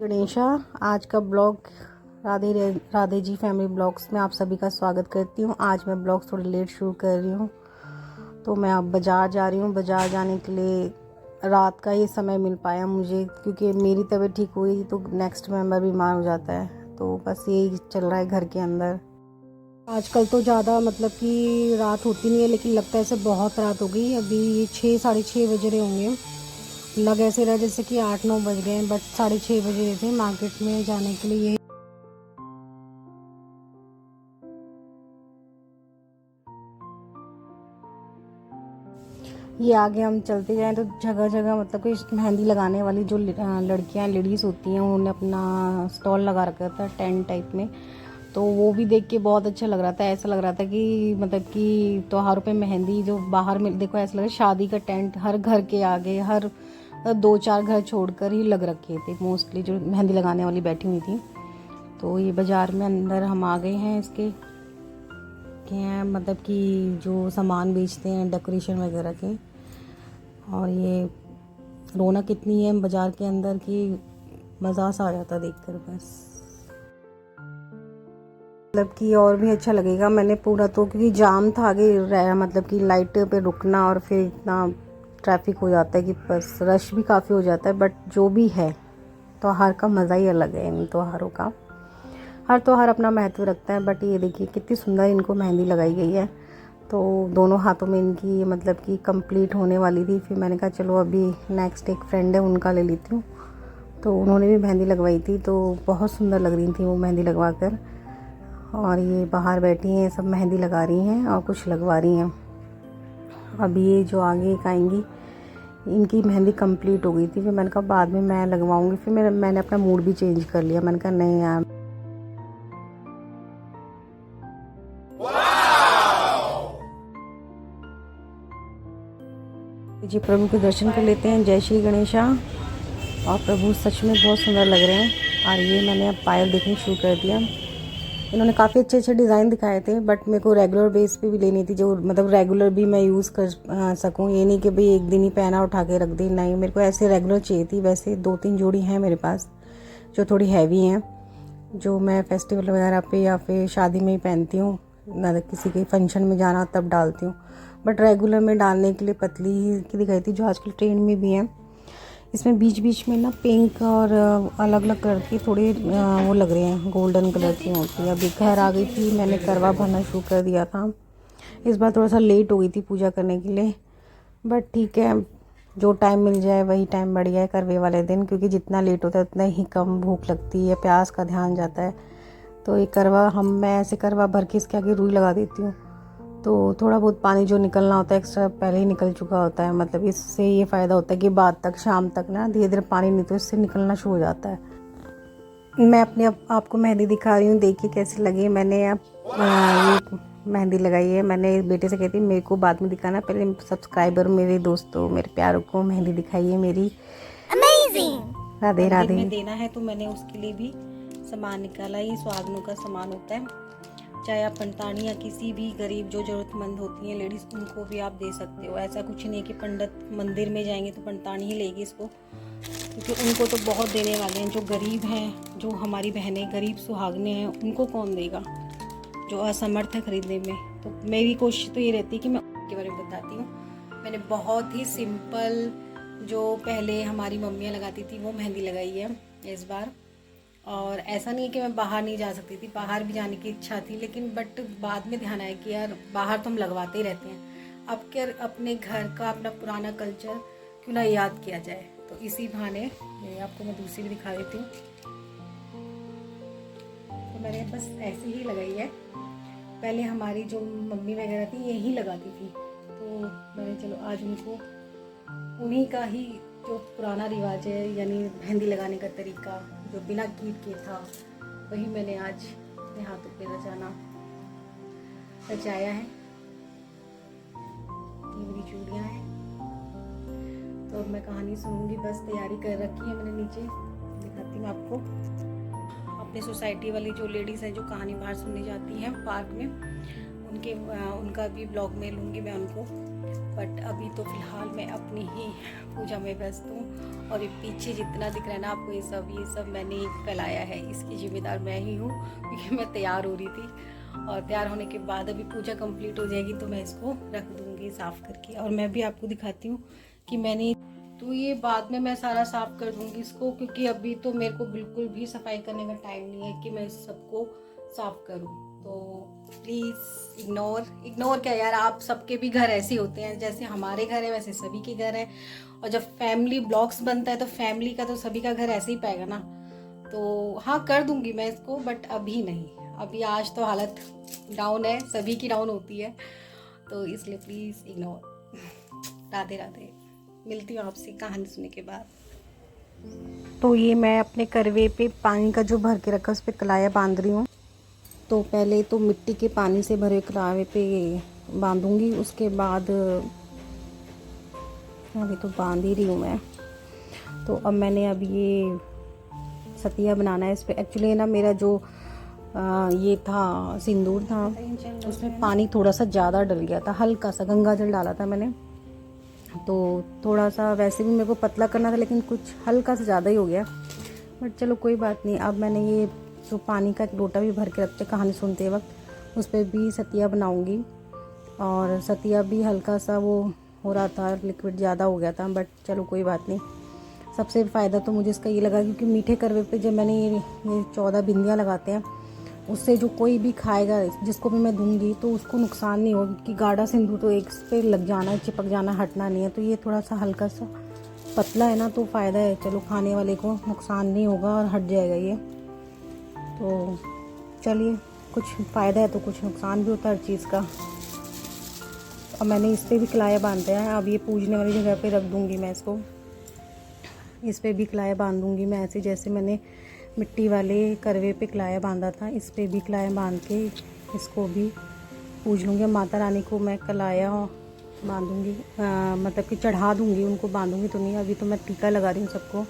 गणेशा। आज का blog Radhe Radhe ji family blogs में आप सभी का स्वागत करती हूँ। आज मैं ब्लॉग थोड़ी लेट शुरू कर रही हूँ, तो मैं अब बाज़ार जा रही हूँ। बाज़ार जाने के लिए रात का ही समय मिल पाया मुझे, क्योंकि मेरी तबीयत ठीक हुई तो नेक्स्ट मेंबर बीमार हो जाता है, तो बस यही चल रहा है घर के अंदर। आजकल तो ज़्यादा मतलब कि रात होती नहीं है, लेकिन लगता है ऐसे बहुत रात हो गई। अभी 6 साढ़े 6 बज रहे होंगे। लग ऐसे रहा जैसे कि 8-9 बज गए हैं, बट 6:30 बजे थे मार्केट में जाने के लिए। ये आगे हम चलते जाएं तो जगह जगह मतलब कि मेहंदी लगाने वाली जो लड़कियां लेडीज़ होती हैं, उन्होंने अपना स्टॉल लगा रखा था टेंट टाइप में। तो वो भी देख के बहुत अच्छा लग रहा था। ऐसा लग रहा था कि मतलब कि त्योहारों पे मेहंदी जो बाहर में देखो, ऐसा लग रहा है शादी का टेंट हर घर के आगे, हर 2-4 घर छोड़कर ही लग रखे थे मोस्टली, जो मेहंदी लगाने वाली बैठी हुई थी। तो ये बाज़ार में अंदर हम आ गए हैं इसके के हैं, मतलब कि जो सामान बेचते हैं डेकोरेशन वगैरह के। और ये रौनक इतनी है बाज़ार के अंदर कि मज़ा सा आ जाता देखकर बस। मतलब कि और भी अच्छा लगेगा। मैंने पूरा तो क्योंकि जाम था आगे, मतलब कि लाइट पे रुकना और फिर इतना ट्रैफिक हो जाता है कि बस रश भी काफ़ी हो जाता है। बट जो भी है, त्योहार का मज़ा ही अलग है। इन त्योहारों का हर त्योहार अपना महत्व रखता है। बट ये देखिए कितनी सुंदर इनको मेहंदी लगाई गई है। तो दोनों हाथों में इनकी मतलब कि कंप्लीट होने वाली थी। फिर मैंने कहा चलो अभी नेक्स्ट एक फ्रेंड है उनका ले लेती हूँ। तो उन्होंने भी मेहंदी लगवाई थी, तो बहुत सुंदर लग रही थी वो मेहंदी लगवा कर। और ये बाहर बैठी हैं, सब मेहंदी लगा रही हैं और कुछ लगवा रही हैं। अभी ये जो आगे एक आएंगी, इनकी मेहंदी कंप्लीट हो गई थी। फिर मैंने कहा बाद में मैं लगवाऊंगी। फिर मैंने अपना मूड भी चेंज कर लिया। मैंने कहा नहीं यार, जी प्रभु के दर्शन कर लेते हैं। जय श्री गणेशा। और प्रभु सच में बहुत सुंदर लग रहे हैं। और ये मैंने अब पायल देखनी शुरू कर दिया। इन्होंने काफ़ी अच्छे अच्छे डिज़ाइन दिखाए थे, बट मेरे को रेगुलर बेस पे भी लेनी थी, जो मतलब रेगुलर भी मैं यूज़ कर सकूं। ये नहीं कि भाई एक दिन ही पहना उठा के रख दी, नहीं, मेरे को ऐसे रेगुलर चाहिए थी। वैसे 2-3 जोड़ी हैं मेरे पास जो थोड़ी हैवी हैं, जो मैं फेस्टिवल वगैरह पे या फिर शादी में ही पहनती हूँ, ना किसी के फंक्शन में जाना तब डालती हूँ। बट रेगुलर में डालने के लिए पतली ही की दिखाई थी, जो आजकल ट्रेंड में भी है। इसमें बीच बीच में ना पिंक और अलग अलग कलर की थोड़ी वो लग रहे हैं, गोल्डन कलर की होती है। अभी घर आ गई थी, मैंने करवा भरना शुरू कर दिया था। इस बार थोड़ा सा लेट हो गई थी पूजा करने के लिए, बट ठीक है, जो टाइम मिल जाए वही टाइम बढ़िया है करवे वाले दिन, क्योंकि जितना लेट होता है उतना ही कम भूख लगती है, प्यास का ध्यान जाता है। तो ये करवा मैं ऐसे करवा भर के इसके आगे रुई लगा देती हूँ, तो थोड़ा बहुत पानी जो निकलना होता है एक्स्ट्रा पहले ही निकल चुका होता है। मतलब इससे ये फ़ायदा होता है कि बाद तक शाम तक ना धीरे धीरे पानी नहीं तो इससे निकलना शुरू हो जाता है। मैं अपने आपको मेहंदी दिखा रही हूँ, देखिए कैसी लगी। मैंने अब ये मेहंदी लगाई है। मैंने बेटे से कहती मेरे को बाद में दिखाना, पहले सब्सक्राइबर मेरे दोस्तों मेरे प्यारों को मेहंदी दिखाई है मेरी। अमेजिंग। राधे राधे में देना है तो मैंने उसके लिए भी सामान निकाला। ये सुहागनों का सामान होता है, चाहे आप पंतानी या किसी भी गरीब जो ज़रूरतमंद होती हैं लेडीज़, उनको भी आप दे सकते हो। ऐसा कुछ नहीं है कि पंडित मंदिर में जाएंगे तो पंतानी ही लेगी इसको, क्योंकि उनको तो बहुत देने वाले हैं। जो गरीब हैं, जो हमारी बहनें गरीब सुहागने हैं, उनको कौन देगा जो असमर्थ है खरीदने में। तो मेरी कोशिश तो ये रहती है कि मैं उनके बारे में बताती हूँ। मैंने बहुत ही सिंपल, जो पहले हमारी मम्मियाँ लगाती थी, वो मेहंदी लगाई है इस बार। और ऐसा नहीं है कि मैं बाहर नहीं जा सकती थी, बाहर भी जाने की इच्छा थी, लेकिन बट बाद में ध्यान आया कि यार बाहर तो हम लगवाते ही रहते हैं, अब क्या अपने घर का अपना पुराना कल्चर क्यों ना याद किया जाए। तो इसी बहाने आपको मैं दूसरी भी दिखा देती हूँ। तो मैंने बस ऐसे ही लगाई है। पहले हमारी जो मम्मी वगैरह थी यही लगाती थी, तो मैंने चलो आज उनको उन्हीं का ही जो पुराना रिवाज है, यानी मेहंदी लगाने का तरीका जो बिना कीट के था, वही मैंने आज अपने हाथों पे रचाया है। ये मेरी चूड़ियाँ हैं। तो अब मैं कहानी सुनूंगी, बस तैयारी कर रखी है मैंने, नीचे दिखाती हूँ आपको। अपने सोसाइटी वाली जो लेडीज़ हैं जो कहानी बाहर सुनने जाती हैं पार्क में, उनका भी ब्लॉग में लूँगी मैं उनको। बट अभी तो फ़िलहाल मैं अपनी ही पूजा में व्यस्त हूँ। और ये पीछे जितना दिख रहा है ना आपको, ये सब मैंने ही फैलाया है, इसकी जिम्मेदार मैं ही हूँ, क्योंकि मैं तैयार हो रही थी। और तैयार होने के बाद अभी पूजा कंप्लीट हो जाएगी तो मैं इसको रख दूँगी साफ़ करके। और मैं भी आपको दिखाती हूँ कि मैंने, तो ये बाद में मैं सारा साफ़ कर दूँगी इसको, क्योंकि अभी तो मेरे को बिल्कुल भी सफाई करने का टाइम नहीं है कि मैं इस सबको साफ़ करूँ। तो प्लीज़ इग्नोर क्या यार, आप सबके भी घर ऐसे होते हैं, जैसे हमारे घर है वैसे सभी के घर है। और जब फैमिली ब्लॉग्स बनता है तो फैमिली का तो सभी का घर ऐसे ही पाएगा ना। तो हाँ, कर दूंगी मैं इसको, बट अभी नहीं, अभी आज तो हालत डाउन है, सभी की डाउन होती है, तो इसलिए प्लीज़ इग्नोर। राधे राधे, मिलती हूँ आपसे कहानी सुनने के बाद। तो ये मैं अपने करवे पे पानी का जो भर के रखा उस पर कलाया बांध रही हूँ। तो पहले तो मिट्टी के पानी से भरे कलावे पे बांधूंगी, उसके बाद अभी तो बांध ही रही हूँ मैं। तो अब मैंने अब ये सतिया बनाना है। इस पर एक्चुअली ना मेरा जो ये था सिंदूर था, उसमें पानी थोड़ा सा ज़्यादा डल गया था, हल्का सा गंगा जल डाला था मैंने। तो थोड़ा सा वैसे भी मेरे को पतला करना था, लेकिन कुछ हल्का सा ज़्यादा ही हो गया, बट चलो कोई बात नहीं। अब मैंने ये जो पानी का एक लोटा भी भर के रखते कहानी सुनते वक्त, उस पर भी सतिया बनाऊंगी। और सतिया भी हल्का सा वो हो रहा था, लिक्विड ज़्यादा हो गया था, बट चलो कोई बात नहीं। सबसे फ़ायदा तो मुझे इसका ये लगा, क्योंकि मीठे करवे पे जब मैंने ये 14 बिंदियाँ लगाते हैं, उससे जो कोई भी खाएगा, जिसको भी मैं दूंगी, तो उसको नुकसान नहीं होगा, क्योंकि गाढ़ा सिंदूर तो एक पे लग जाना है, चिपक जाना, हटना नहीं है। तो ये थोड़ा सा हल्का सा पतला है ना, तो फ़ायदा है, चलो खाने वाले को नुकसान नहीं होगा और हट जाएगा ये। तो चलिए, कुछ फ़ायदा है तो कुछ नुकसान भी होता है हर चीज़ का। अब मैंने इस पर भी कलाया बांधा है। अब ये पूजने वाली जगह पे रख दूँगी मैं इसको, इस पर भी कलाया बांध दूँगी मैं, ऐसे जैसे मैंने मिट्टी वाले करवे पे कलाया बांधा था, इस पर भी कलाया बांध के इसको भी पूज लूँगी। माता रानी को मैं कलाया बांधूँगी, मतलब कि चढ़ा दूँगी, उनको बांधूँगी तो नहीं। अभी तो मैं टीका लगा रही हूँ सबको,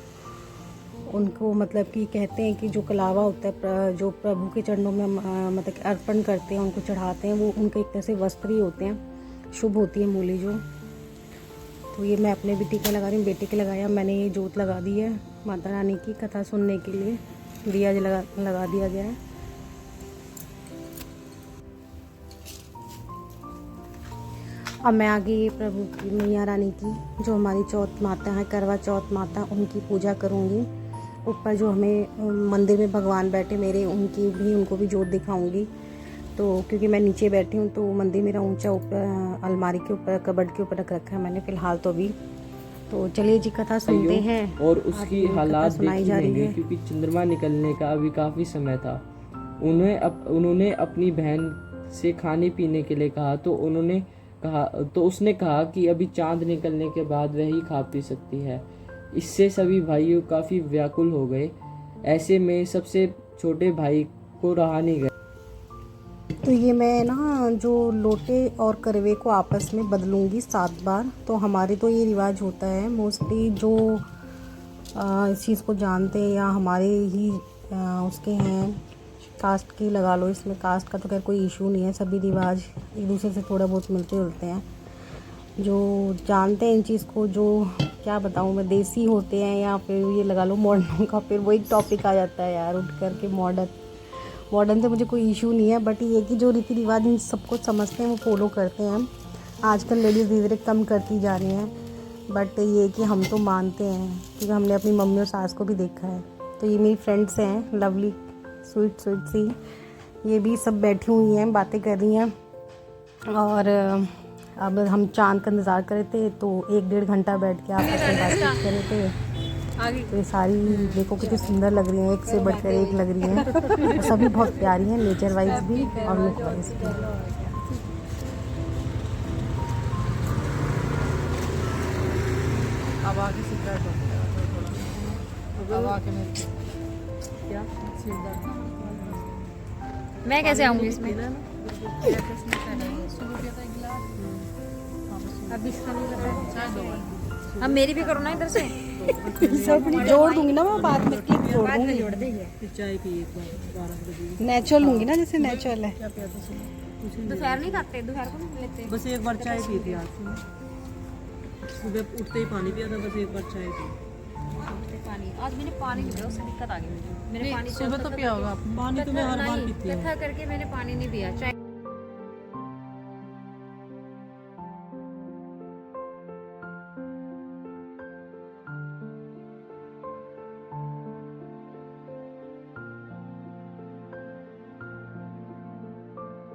उनको मतलब कि कहते हैं कि जो कलावा होता है, जो प्रभु के चरणों में मतलब अर्पण करते हैं, उनको चढ़ाते हैं, वो उनके एक तरह से वस्त्र ही होते हैं, शुभ होती है मूली जो। तो ये मैं अपने भी टीका लगा रही हूँ, बेटे के लगाया। मैंने ये जोत लगा दी है माता रानी की कथा सुनने के लिए, दिया लगा दिया गया है। अब मैं आगे ये प्रभु की मैया रानी की, जो हमारी चौथ माता है, करवा चौथ माता, उनकी पूजा करूँगी। ऊपर जो हमें मंदिर में भगवान बैठे मेरे, उनको भी जोत दिखाऊंगी। तो क्योंकि मैं नीचे बैठी हूँ, तो मंदिर मेरा ऊंचा ऊपर अलमारी के ऊपर, कबर्ड के ऊपर रख रखा है मैंने फ़िलहाल तो अभी। तो चलिए जी, कथा सुनते हैं। और उसकी हालात देखी होंगी, क्योंकि चंद्रमा निकलने का अभी काफ़ी समय था। उन्होंने अपनी बहन से खाने पीने के लिए कहा, तो उसने कहा कि अभी चांद निकलने के बाद वह ही खा पी सकती है। इससे सभी भाइयों काफ़ी व्याकुल हो गए। ऐसे में सबसे छोटे भाई को रहा नहीं गया। तो ये मैं ना जो लोटे और करवे को आपस में बदलूंगी 7 बार। तो हमारे तो ये रिवाज होता है, मोस्टली जो इस चीज़ को जानते हैं या हमारे ही उसके हैं, कास्ट की लगा लो, इसमें कास्ट का तो खैर कोई इशू नहीं है, सभी रिवाज एक दूसरे से थोड़ा बहुत मिलते जुलते हैं। जो जानते हैं इन चीज़ को, जो क्या बताऊँ मैं, देसी होते हैं या फिर ये लगा लो मॉडर्न का, फिर वो एक टॉपिक आ जाता है यार, उठ करके मॉडर्न से मुझे कोई इशू नहीं है, बट ये कि जो रीति रिवाज इन सबको समझते हैं वो फॉलो करते हैं। आजकल लेडीज़ धीरे धीरे कम करती जा रही हैं, बट ये कि हम तो मानते हैं, क्योंकि हमने अपनी मम्मी और सास को भी देखा है। तो ये मेरी फ्रेंड्स हैं, लवली स्वीट सी, ये भी सब बैठी हुई हैं, बातें कर रही हैं। और अब हम चांद का इंतज़ार कर रहे थे, तो 1-1.5 घंटा बैठ के आपस में बातचीत कर रहे थे। तो ये सारी देखो कितनी सुंदर लग रही हैं, एक से बढ़कर एक लग रही हैं, सभी बहुत प्यारी हैं, नेचर वाइज भी और लुक वाइज भी। अब आगे से क्या मैं कैसे आऊँगी इसमें? अब मेरी भी करो ना इधर से। सब जोड़ दूंगी ना मैं बाद में, जोड़ दूंगी, चाय पी एक बार 12 बजे। नेचुरल लूंगी ना, जैसे नेचुरल है। क्या पिया था सुनो? दोपहर नहीं खाते, दोपहर को नहीं लेते। बस एक बार चाय पी थी आज सुबह उठते ही पानी पिया था, बस एक बार चाय पी। पानी आज मैंने पानी नहीं पिया, उससे दिक्कत आ गई मुझे। मैंने पानी सुबह तो पिया होगा पानी, तो मैं हर बार पीती हूँ। कथा करके मैंने पानी नहीं पिया। चाय